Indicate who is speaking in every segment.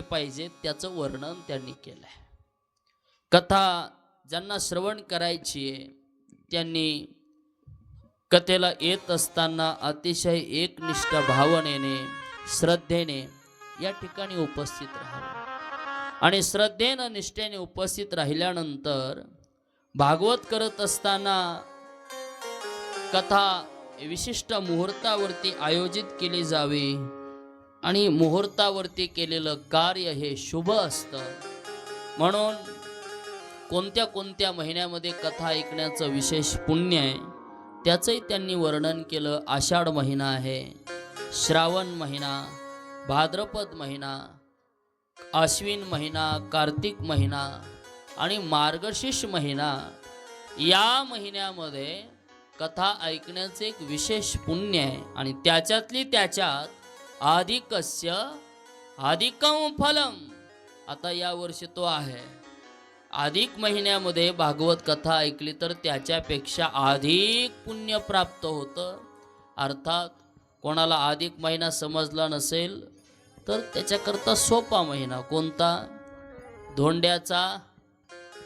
Speaker 1: पाहिजे त्याचं वर्णन त्यांनी केलंय। कथा ज्यांना श्रवण करायची आहे त्यांनी कथेला येत असताना अतिशय एकनिष्ठ भावनेने श्रद्धेने या ठिकाणी उपस्थित राहावं आणि श्रद्धेने निष्ठेने उपस्थित राहिल्यानंतर भागवत करत असताना कथा विशिष्ट मुहूर्तावरती आयोजित केली जावी आणि मुहूर्तावरती केलेलं कार्य हे शुभ असतं। म्हणून कोणत्या कोणत्या महिन्यामध्ये कथा ऐकण्याचं विशेष पुण्य आहे त्याचंही त्यांनी वर्णन केलं। आषाढ महिना आहे, श्रावण महिना, भाद्रपद महिना, आश्विन महिना, कार्तिक महिना आणि मार्गशीर्ष महिना या महिन्यामध्ये कथा ऐकण्याचे एक विशेष पुण्य आहे आणि त्याच्यातली त्याच्यात अधिकस्य अधिकम फलम। आता या वर्षी तो आहे अधिक महिन्यामध्ये भागवत कथा ऐकली तर त्याच्यापेक्षा अधिक पुण्य प्राप्त होतं। अर्थात कोणाला अधिक महिना समजला नसेल तर त्याच्याकरता सोपा महिना कोणता? धोंड्याचा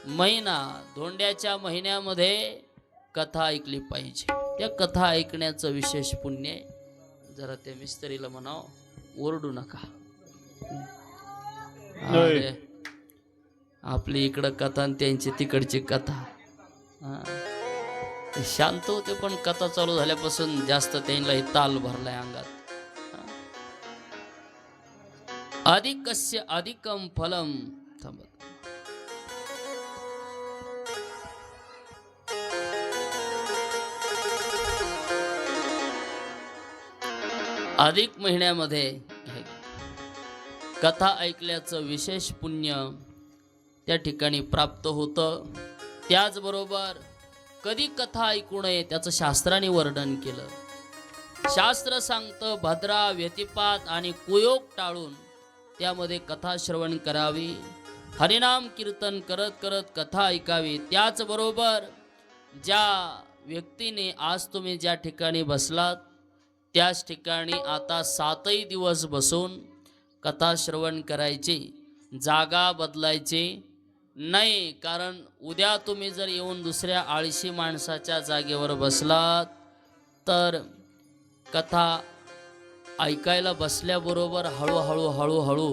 Speaker 1: महिना। धोंड्याच्या महिन्यामध्ये कथा ऐकली पाहिजे। त्या कथा ऐकण्याचं विशेष पुण्य आहे। जरा त्या मिस्त्रीला म्हणाव ओरडू नका। अरे आपली इकडं कथा आणि त्यांची तिकडची कथा शांत होते पण कथा चालू झाल्यापासून जास्त त्यांनाही ताल भरलाय अंगात। अधिकस्य अधिकम फलम। अधिक महिन्यामध्ये कथा ऐकल्याचं विशेष पुण्य त्या ठिकाणी प्राप्त होतं। त्याचबरोबर कधी कथा ऐकू नये त्याचं शास्त्राने वर्णन केलं। शास्त्र सांगतं भद्रा व्यतिपात आणि कुयोग टाळून त्यामध्ये कथा श्रवण करावी, हरिनाम कीर्तन करत करत कथा ऐकावी। त्याचबरोबर ज्या व्यक्तीने आज तुम्ही ज्या ठिकाणी बसलात त्याच ठिकाणी आता 7 दिवस बसून कथा श्रवण करायची, जागा बदलायची नाही। कारण उद्या तुम्ही जर येऊन दुसऱ्या आळशी माणसाच्या जागेवर बसलात तर कथा ऐकायला बसल्याबरोबर हळूहळू हळूहळू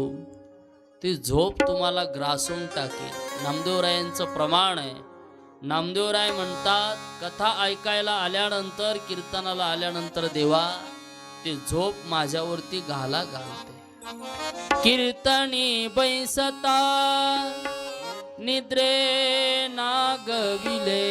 Speaker 1: ती झोप तुम्हाला ग्रासून टाकेल। नामदेवरायांचं प्रमाण आहे। नामदेवराय म्हणतात कथा ऐकायला आल्यानंतर कीर्तनाला आल्यानंतर देवा ती झोप माझ्यावरती घालते। कीर्तनी बैसता निद्रे नागविले।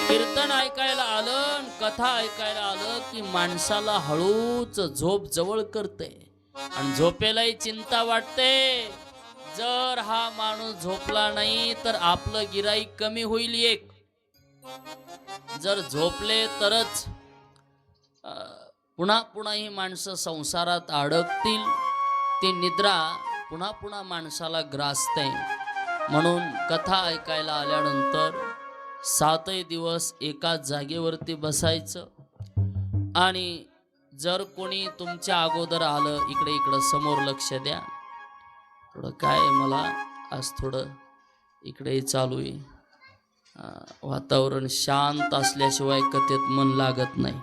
Speaker 1: कीर्तन ऐकायला आलं कथा ऐकायला आलं की माणसाला हळूच झोप जवळ करते आणि झोपेलाही चिंता वाटते। जर हा माणूस झोपला नाही तर आपलं गिराईक कमी होईल एक। जर झोपले तरच पुन्हा पुन्हा ही माणसं संसारात अडकतील। ती निद्रा पुन्हा पुन्हा माणसाला ग्रासते। म्हणून कथा ऐकायला आल्यानंतर 7 दिवस एकाच जागेवरती बसायचं आणि जर कोणी तुमच्या अगोदर आलं इकडं समोर लक्ष द्या। थोडं काय मला आज थोडं इकडे चालू आहे, वातावरण शांत असल्याशिवाय कथेत मन लागत नाही।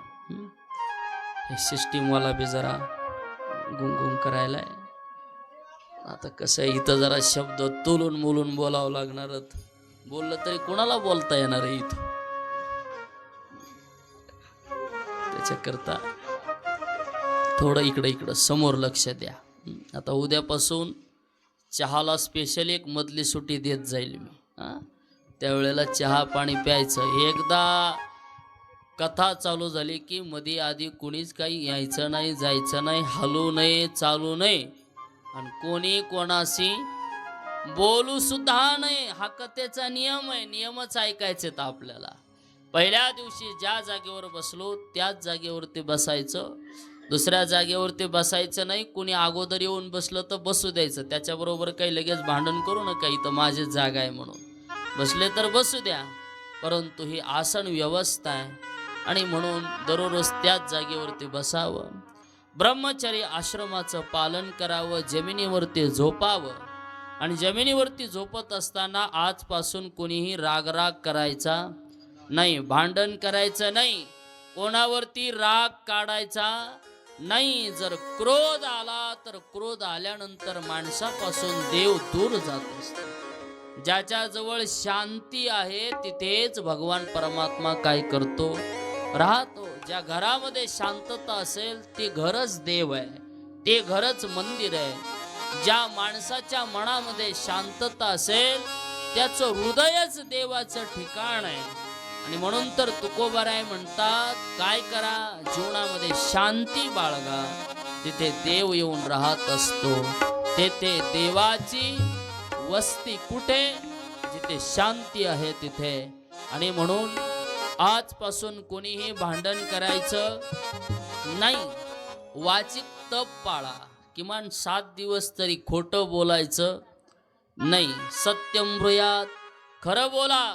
Speaker 1: हे सिस्टीमवाला बी जरा गुंगुंग करायला आहे। आता कसं आहे इथं जरा शब्द तोलून मोलून बोलावं लागणार। बोललं तरी कोणाला बोलता येणार आहे इथं? त्याच्याकरता थोडं इकडं समोर लक्ष द्या। आता उद्यापासून चहाला स्पेशल एक मधली सुट्टी देत जाईल मी। त्यावेळेला चहा पाणी प्यायचं। एकदा कथा चालू झाली की मध्ये आधी कोणीच काही यायचं नाही, जायचं नाही, हलू नये, चालू नये आणि कोणी कोणाशी बोलू सुद्धा नाही। हा कथेचा नियम आहे। नियमच ऐकायचे तर आपल्याला पहिल्या दिवशी ज्या जागेवर बसलो त्याच जागेवरती बसायचं, दुसऱ्या जागेवरती बसायचं नाही। कोणी अगोदर येऊन बसलं तर बसू द्यायचं, त्याच्याबरोबर काही लगेच भांडण करू नका इथं माझीच जागा आहे म्हणून। बसले तर बसू द्या, परंतु ही आसन व्यवस्था आहे आणि म्हणून दररोज त्याच जागेवरती बसावं। ब्रह्मचर्य आश्रमाचं पालन करावं, जमिनीवरती झोपावं. आणि जमिनीवरती झोपत असताना आजपासून कोणीही राग करायचा नाही, भांडण करायचं नाही, कोणावरती राग काढायचा नाही. जर क्रोध आला तर क्रोध आल्यानंतर माणसापासून देव दूर जात असतो. ज्याच्याजवळ शांती आहे तिथेच भगवान परमात्मा काय करतो, राहतो. ज्या घरामध्ये शांतता असेल ते घरच देव आहे, ते घरच मंदिर आहे. ज्या माणसाच्या मनामध्ये शांतता असेल त्याचं हृदयच देवाचं ठिकाण आहे. आणि म्हणून तर तुकोबाराय म्हणतात, काय करा, जीवनामध्ये शांती बाळगा, तिथे देव येऊन राहत असतो. तेथे देवाची वस्ती कुठे, जिथे शांती आहे तिथे. आणि म्हणून आजपासून कोणीही भांडण करायचं नाही. वाचिक तप पाळा, किमान 7 दिवस तरी खोटं बोलायचं नाही. सत्यम ब्रूयात, खरं बोला.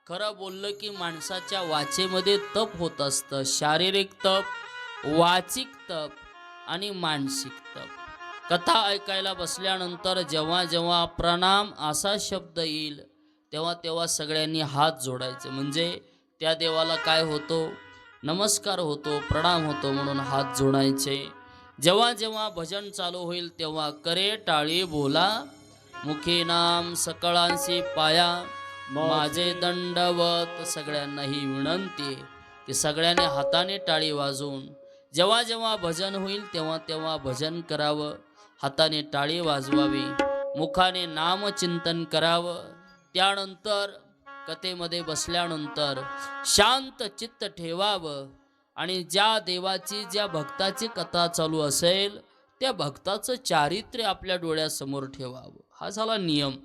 Speaker 1: खरं बोललं की माणसाच्या वाचेमध्ये तप होत असतं. शारीरिक तप, वाचिक तप आणि मानसिक तप. कथा ऐकायला बसल्यानंतर जेव्हा जेव्हा प्रणाम असा शब्द येईल तेव्हा तेव्हा सगळ्यांनी हात जोडायचे. म्हणजे त्या देवाला काय होतो, नमस्कार होतो, प्रणाम होतो म्हणून हात जोडायचे. जेव्हा जेव्हा भजन चालू होईल तेव्हा करे टाळी बोला, मुखी नाम सकळांशी पाया, माझे दंडवत. सगळ्यांना ही विनंती आहे की सगळ्यांनी हाताने टाळी वाजवून जेव्हा जेव्हा भजन होईल तेव्हा तेव्हा भजन करावं, हाताने टाळी वाजवावी, मुखाने नामचिंतन करावं. त्यानंतर कथेमध्ये बसल्यानंतर शांत चित्त ठेवावं आणि ज्या देवाची, ज्या भक्ताची कथा चालू असेल त्या भक्ताचं चारित्र्य आपल्या डोळ्यासमोर ठेवावं. हा झाला नियम.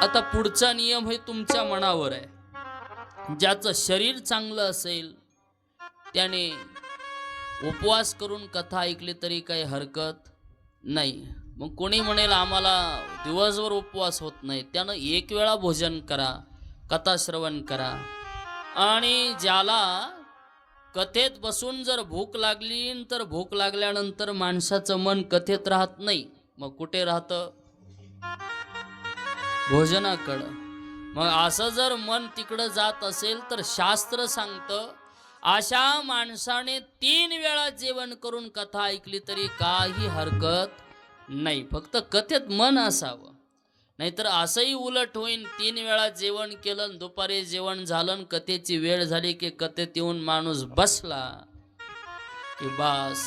Speaker 1: आता पुढचा नियम हे तुमच्या मनावर आहे. ज्याचं शरीर चांगलं असेल त्याने उपवास करून कथा ऐकली तरी काही हरकत नाही. मग कोणी म्हणेल आम्हाला दिवसभर उपवास होत नाही, त्यानं एक वेळा भोजन करा, कथा श्रवण करा. आणि ज्याला कथेत बसून जर भूक लागली तर भूक लागल्यानंतर माणसाचं मन कथेत राहत नाही, मग कुठे राहतं, भोजनाकडं. मग असं जर मन तिकडं जात असेल तर शास्त्र सांगतं अशा माणसाने 3 वेळा जेवण करून कथा ऐकली तरी काही हरकत नाही, फक्त कथेत मन असावं. नाहीतर असंही उलट होईन, 3 वेळा जेवण केलं, दुपारी जेवण झालं, कथेची वेळ झाली की कथेत येऊन माणूस बसला की बास,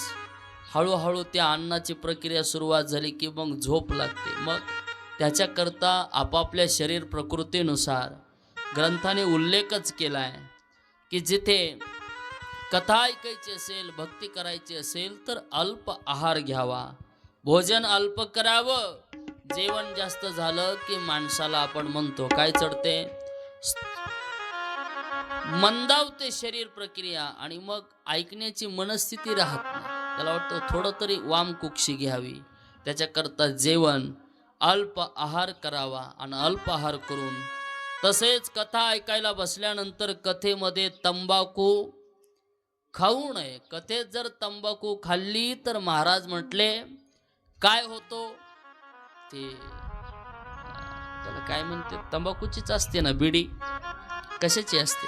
Speaker 1: हळूहळू त्या अन्नाची प्रक्रिया सुरुवात झाली की मग झोप लागते. मग त्याच्याकरता आपापल्या शरीर प्रकृतीनुसार ग्रंथाने उल्लेखच केला आहे की जिथे कथा ऐकायची असेल, भक्ती करायची असेल तर अल्प आहार घ्यावा, भोजन अल्प करावं. जेवण जास्त झालं की माणसाला आपण म्हणतो काय चढते, मंदावते शरीर प्रक्रिया आणि मग ऐकण्याची मनस्थिती राहत नाही. त्याला वाटतं थोडं तरी वामकुक्षी घ्यावी. त्याच्याकरता जेवण अल्प आहार करावा आणि अल्प आहार करून, तसेच कथा ऐकायला बसल्यानंतर कथेमध्ये तंबाखू खाऊ नये. कथेत जर तंबाखू खाल्ली तर महाराज म्हटले काय होतो, ते त्याला काय म्हणते, तंबाखूचीच असते ना, बिडी कशाची असते,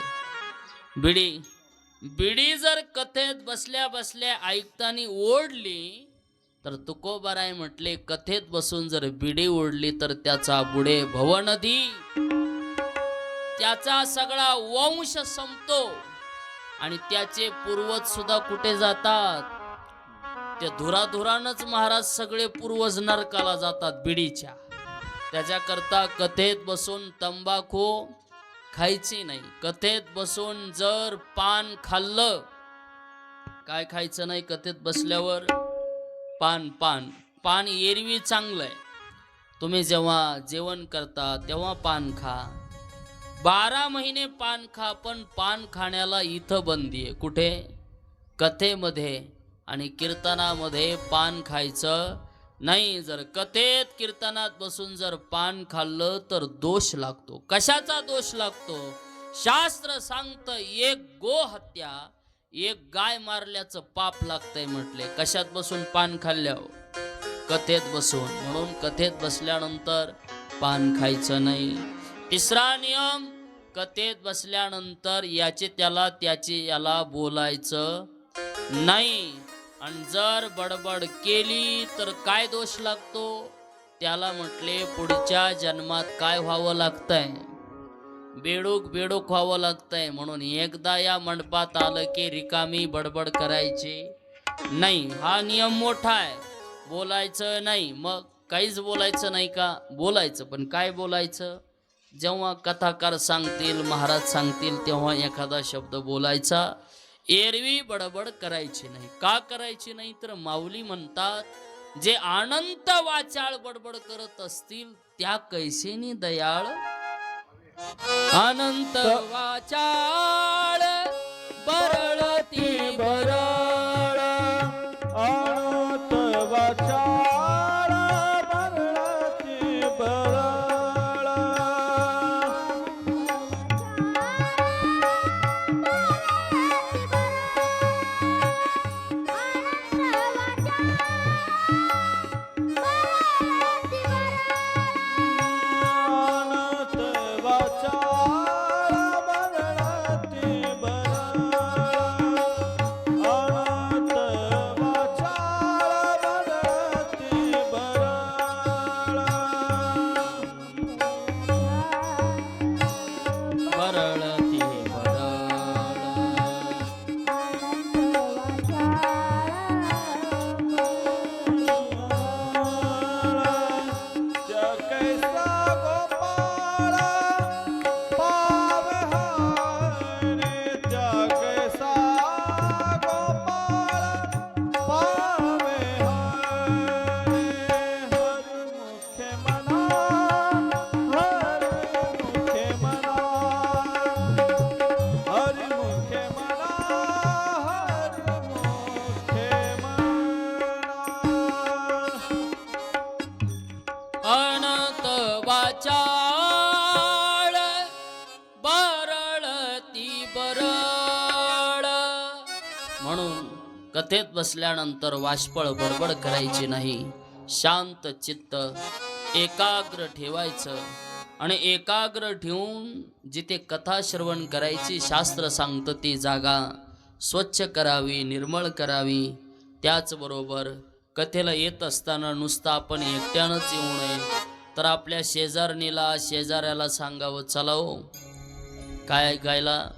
Speaker 1: बिडी जर कथेत बसल्या बसल्या ऐकतानी ओढली तर तुकोबाराय म्हटले कथेत बसून जर बिडी ओढली तर त्याचा बुडे भवनदी, त्याचा सगळा वंश संपतो आणि त्याचे पूर्वज सुद्धा कुठे जातात, त्या धुराधुरानच महाराज सगळे पूर्वज नरकाला जातात बिडीच्या. त्याच्याकरता कथेत बसून तंबाखू खायची नाही. कथेत बसून जर पान खाल्लं, काय खायचं नाही कथेत बसल्यावर, पान एरवी चांगलं आहे. तुम्ही जेव्हा जेवण करता तेव्हा पान खा, 12 महिने पान खा, पण पान खाण्याला इथं बंदी आहे. कुठे, कथेमध्ये आणि कीर्तनामध्ये पान खायचं नाही. जर कथेत कीर्तनात बसून जर पान खाल्लं तर दोष लागतो. कशाचा दोष लागतो, शास्त्र सांगतं एक गो हत्या, एक गाय मारल्याचं पाप लागतंय म्हटले. कशात बसून? पान खाल्ल्यावर, कथेत बसून. म्हणून कथेत बसल्यानंतर पान खायचं नाही. तिसरा नियम, कथेत बसल्यानंतर याचे त्याला त्याचे याला बोलायचं नाही. आणि जर बडबड केली तर काय दोष लागतो? त्याला म्हटले पुढच्या जन्मात काय व्हावं लागतंय? बेडूक बेडूक व्हावं लागतंय. म्हणून एकदा या मंडपात आलं की रिकामी बडबड करायची नाही. हा नियम मोठा आहे. बोलायचं नाही. मग काहीच बोलायचं नाही का? बोलायचं, पण काय बोलायचं? जेव्हा कथाकार सांगतील, महाराज सांगतील, तेव्हा एखादा शब्द बोलायचा. एरवी बडबड करायची नाही. का करायची नाही? तर माऊली म्हणतात, जे अनंत वाचाळ बडबड करत असतील त्या कैसेनी दयाळ. अनंत वाचाळ बरळती बरळ,
Speaker 2: अनंत वाचाळ बरळती बरळ.
Speaker 1: अनंत वाचाळ बरळती बरळ. म्हणून कथेत बसल्यानंतर वाष्पळ बडबड करायची नाही. शांत चित्त एकाग्र ठेवायचं. आणि एकाग्र ठेवून जिथे कथा श्रवण करायची, शास्त्र सांगतं ती जागा स्वच्छ करावी, निर्मळ करावी. त्याचबरोबर कथेला येत असताना नुसतं आपण एकट्यानंच येऊ नये, तर आपल्या शेजारणीला, शेजाऱ्याला सांगावं, चला हो काय ऐकायला,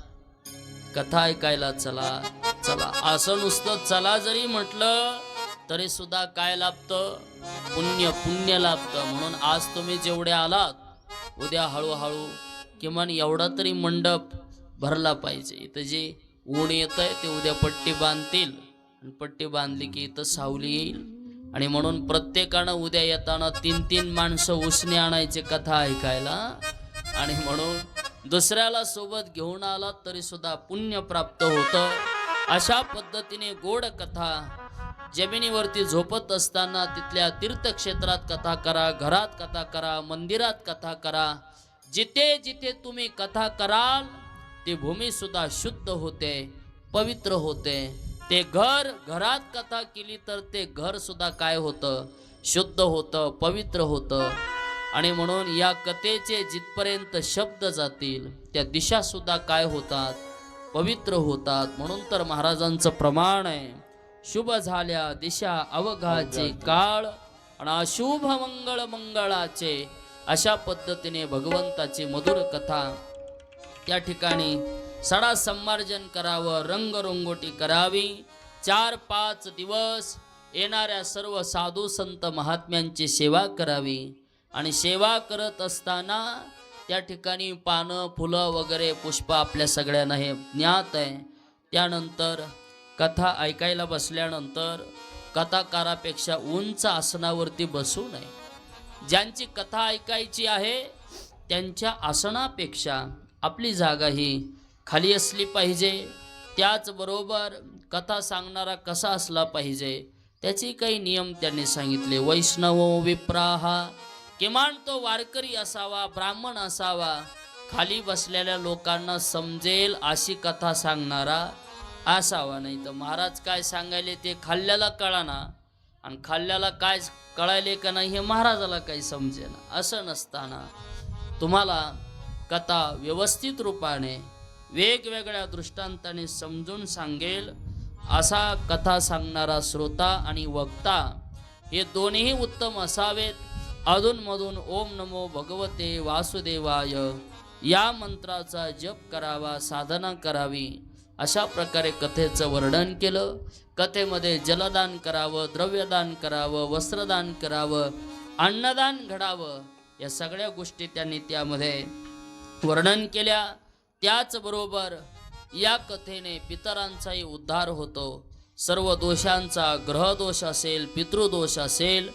Speaker 1: कथा ऐकायला चला चला. असं नुसतं चला जरी म्हटलं तरी सुद्धा काय लाभतं? पुण्य लाभतं. म्हणून आज तुम्ही जेवढे आलात, उद्या हळूहळू किमान एवढा तरी मंडप भरला पाहिजे. इथं जे ऊन येत आहे ते उद्या पट्टी बांधतील, आणि पट्टी बांधली की इथं सावली येईल. आणि म्हणून प्रत्येकानं उद्या येताना 3-3 माणसं उसने आणायचे कथा ऐकायला. आणि म्हणून दुसऱ्याला सोबत घेऊन आला तरी सुद्धा पुण्य प्राप्त होतं. अशा पद्धतीने गोड कथा जमिनीवरती झोपत असताना तिथल्या तीर्थक्षेत्रात कथा करा, घरात कथा करा, मंदिरात कथा करा. जिथे जिथे तुम्ही कथा कराल ती भूमी सुद्धा शुद्ध होते, पवित्र होते. ते घरात कथा केली तर ते घर सुद्धा काय होतं? शुद्ध होतं, पवित्र होतं. आणि म्हणून या कथेचे जिथपर्यंत शब्द जातील त्या दिशा सुद्धा काय होतात? पवित्र होतात. म्हणून तर महाराजांचं प्रमाण आहे, शुभ झाल्या दिशा अवघाचे काळ आणि अशुभ मंगळ मंगळाचे. अशा पद्धतीने भगवंताची मधुर कथा त्या ठिकाणी सडा संमार्जन करावं, रंगरंगोटी करावी. 4-5 दिवस येणाऱ्या सर्व साधू संत महात्म्यांची सेवा करावी. आणि सेवा करत असताना त्या ठिकाणी पानं, फुलं वगैरे पुष्प आपल्या सगळ्यांना हे ज्ञात आहे. त्यानंतर कथा ऐकायला बसल्यानंतर कथाकारापेक्षा उंच आसनावरती बसू नये. ज्यांची कथा ऐकायची आहे त्यांच्या आसनापेक्षा आपली जागा ही खाली असली पाहिजे. त्याचबरोबर कथा सांगणारा कसा असला पाहिजे त्याचे काही नियम त्यांनी सांगितले. वैष्णवो विप्राहा, किमान तो वारकरी असावा, ब्राह्मण असावा, खाली बसलेल्या लोकांना समजेल अशी कथा सांगणारा. असावा. नाही तर महाराज काय सांगायले ते खाल्ल्याला कळाना आणि खाल्ल्याला काय कळायले का नाही हे महाराजाला काही समजेना. असं नसताना तुम्हाला कथा व्यवस्थित रूपाने वेगवेगळ्या दृष्टांताने समजून सांगेल असा कथा सांगणारा श्रोता आणि वक्ता हे दोन्ही उत्तम असावेत. अधूनमधून ओम नमो भगवते वासुदेवाय या मंत्राचा जप करावा, साधना करावी. अशा प्रकारे कथेचं वर्णन केलं. कथेमध्ये जलदान करावं, द्रव्यदान करावं, वस्त्रदान करावं, अन्नदान घडावं, या सगळ्या गोष्टी त्यांनी त्यामध्ये वर्णन केल्या. त्याचबरोबर या कथेने पितरांचाही उद्धार होतो. सर्व दोषांचा, ग्रहदोष असेल, पितृदोष असेल,